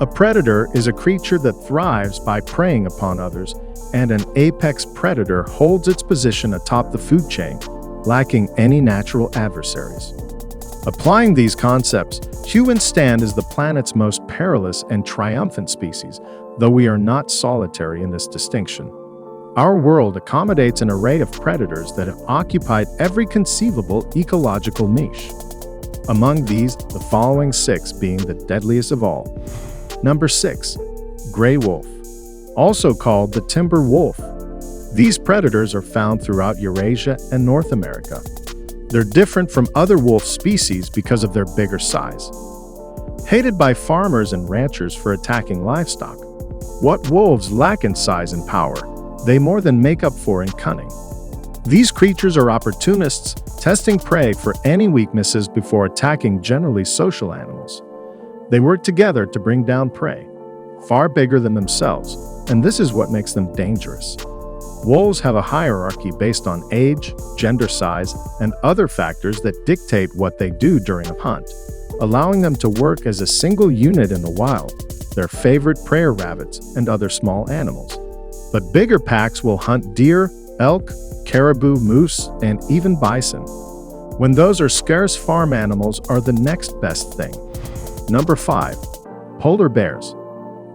A predator is a creature that thrives by preying upon others, and an apex predator holds its position atop the food chain, lacking any natural adversaries. Applying these concepts, humans stand as the planet's most perilous and triumphant species, though we are not solitary in this distinction. Our world accommodates an array of predators that have occupied every conceivable ecological niche. Among these, the following 6 being the deadliest of all. Number 6. Gray wolf, also called the timber wolf. These predators are found throughout Eurasia and North America. They're different from other wolf species because of their bigger size. Hated by farmers and ranchers for attacking livestock, what wolves lack in size and power, they more than make up for in cunning. These creatures are opportunists, testing prey for any weaknesses before attacking generally social animals. They work together to bring down prey, far bigger than themselves, and this is what makes them dangerous. Wolves have a hierarchy based on age, gender size, and other factors that dictate what they do during a hunt, allowing them to work as a single unit in the wild. Their favorite prey are rabbits and other small animals. But bigger packs will hunt deer, elk, caribou, moose, and even bison. When those are scarce, farm animals are the next best thing. Number 5. Polar bears.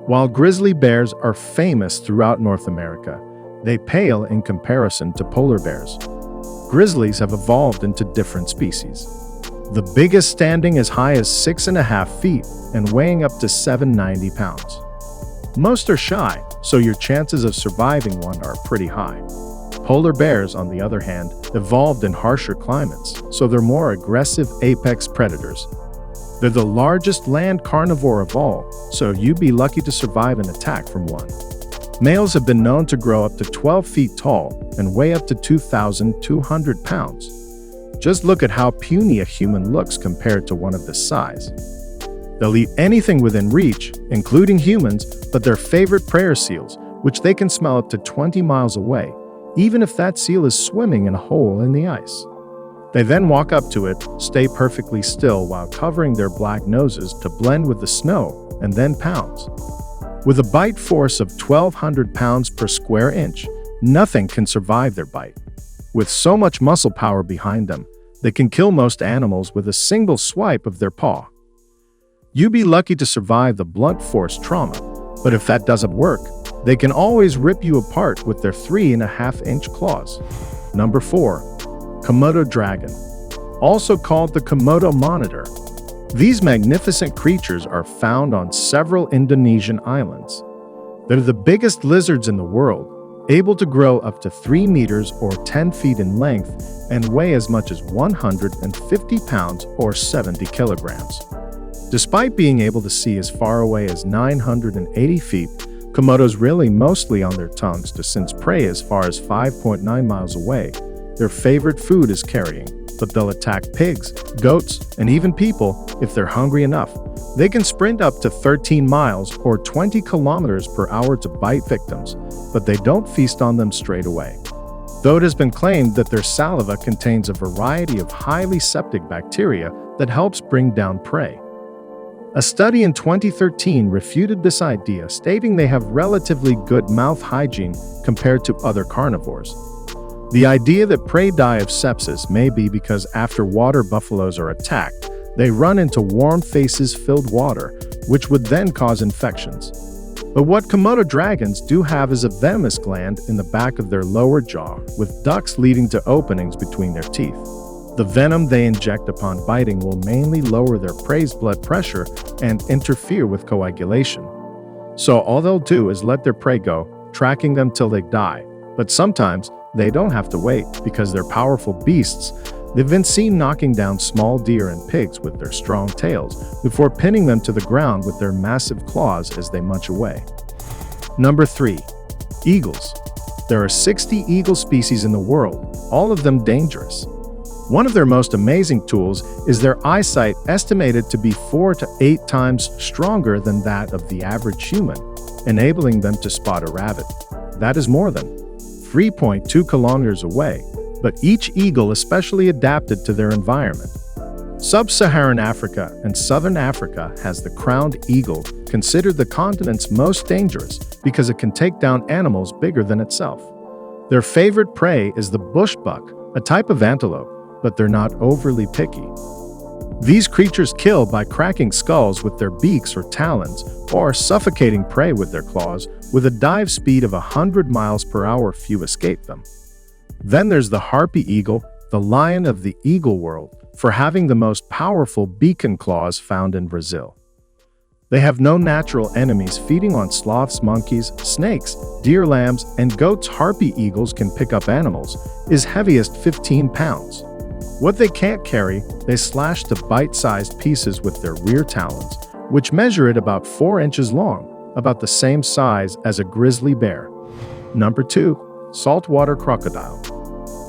While grizzly bears are famous throughout North America, they pale in comparison to polar bears. Grizzlies have evolved into different species. The biggest standing as high as 6.5 feet and weighing up to 790 pounds. Most are shy, so your chances of surviving one are pretty high. Polar bears, on the other hand, evolved in harsher climates, so they're more aggressive apex predators. They're the largest land carnivore of all, so you'd be lucky to survive an attack from one. Males have been known to grow up to 12 feet tall and weigh up to 2,200 pounds. Just look at how puny a human looks compared to one of this size. They'll eat anything within reach, including humans, but their favorite prey are seals, which they can smell up to 20 miles away, even if that seal is swimming in a hole in the ice. They then walk up to it, stay perfectly still while covering their black noses to blend with the snow, and then pounce. With a bite force of 1,200 pounds per square inch, nothing can survive their bite. With so much muscle power behind them, they can kill most animals with a single swipe of their paw. You'd be lucky to survive the blunt force trauma, but if that doesn't work, they can always rip you apart with their 3.5-inch claws. Number 4. Komodo Dragon, also called the Komodo monitor. These magnificent creatures are found on several Indonesian islands. They're the biggest lizards in the world, able to grow up to 3 meters or 10 feet in length and weigh as much as 150 pounds or 70 kilograms. Despite being able to see as far away as 980 feet, Komodos rely mostly on their tongues to sense prey as far as 5.9 miles away. Their favorite food is carrion, but they'll attack pigs, goats, and even people if they're hungry enough. They can sprint up to 13 miles or 20 kilometers per hour to bite victims, but they don't feast on them straight away. Though it has been claimed that their saliva contains a variety of highly septic bacteria that helps bring down prey. A study in 2013 refuted this idea, stating they have relatively good mouth hygiene compared to other carnivores. The idea that prey die of sepsis may be because after water buffaloes are attacked, they run into warm faces-filled water, which would then cause infections. But what Komodo dragons do have is a venomous gland in the back of their lower jaw, with ducts leading to openings between their teeth. The venom they inject upon biting will mainly lower their prey's blood pressure and interfere with coagulation. So all they'll do is let their prey go, tracking them till they die. But sometimes, they don't have to wait because they're powerful beasts. They've been seen knocking down small deer and pigs with their strong tails before pinning them to the ground with their massive claws as they munch away. Number 3. Eagles. There are 60 eagle species in the world, all of them dangerous. One of their most amazing tools is their eyesight, estimated to be 4 to 8 times stronger than that of the average human, enabling them to spot a rabbit. That is more than 3.2 kilometers away, but each eagle is specially adapted to their environment. Sub-Saharan Africa and Southern Africa has the crowned eagle, considered the continent's most dangerous because it can take down animals bigger than itself. Their favorite prey is the bush buck, a type of antelope, but they're not overly picky. These creatures kill by cracking skulls with their beaks or talons, or suffocating prey with their claws. With a dive speed of 100 miles per hour, few escape them. Then there's the harpy eagle, the lion of the eagle world, for having the most powerful beak and claws found in Brazil. They have no natural enemies, feeding on sloths, monkeys, snakes, deer, lambs, and goats. Harpy eagles can pick up animals, is heaviest 15 pounds. What they can't carry, they slash to bite-sized pieces with their rear talons, which measure at about 4 inches long, about the same size as a grizzly bear. Number 2. Saltwater crocodile.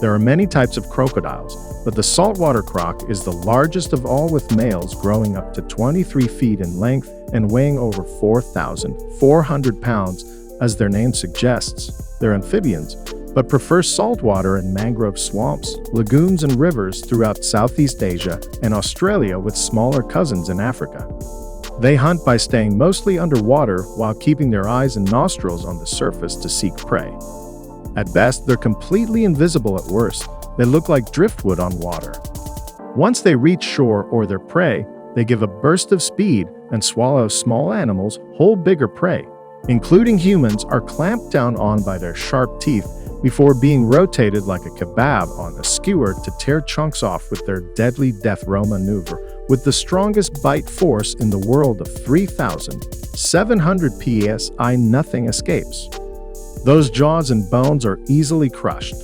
There are many types of crocodiles, but the saltwater croc is the largest of all, with males growing up to 23 feet in length and weighing over 4,400 pounds. As their name suggests, they're amphibians, but prefer saltwater and mangrove swamps, lagoons, and rivers throughout Southeast Asia and Australia, with smaller cousins in Africa. They hunt by staying mostly underwater while keeping their eyes and nostrils on the surface to seek prey. At best, they're completely invisible. At worst, they look like driftwood on water. Once they reach shore or their prey, they give a burst of speed and swallow small animals. Whole bigger prey, including humans, are clamped down on by their sharp teeth before being rotated like a kebab on a skewer to tear chunks off with their deadly death row maneuver. With the strongest bite force in the world of 3,700 psi, nothing escapes. Those jaws and bones are easily crushed.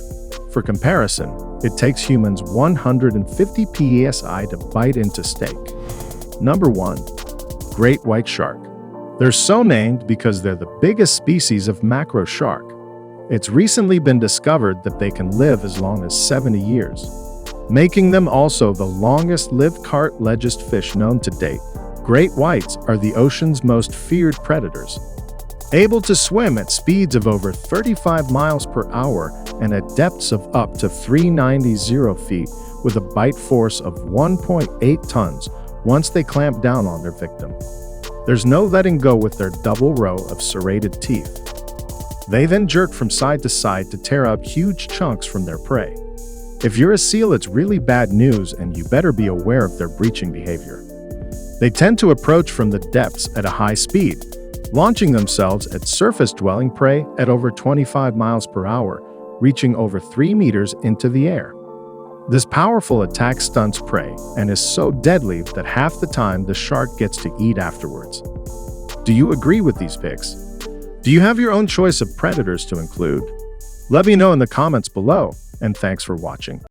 For comparison, it takes humans 150 psi to bite into steak. Number 1. Great white shark. They're so named because they're the biggest species of macro shark. It's recently been discovered that they can live as long as 70 years, making them also the longest-lived cartilaginous fish known to date. Great whites are the ocean's most feared predators, able to swim at speeds of over 35 miles per hour and at depths of up to 390 feet, with a bite force of 1.8 tons once they clamp down on their victim. There's no letting go with their double row of serrated teeth. They then jerk from side to side to tear up huge chunks from their prey. If you're a seal, it's really bad news, and you better be aware of their breaching behavior. They tend to approach from the depths at a high speed, launching themselves at surface-dwelling prey at over 25 miles per hour, reaching over 3 meters into the air. This powerful attack stunts prey and is so deadly that half the time the shark gets to eat afterwards. Do you agree with these picks? Do you have your own choice of predators to include? Let me know in the comments below, and thanks for watching.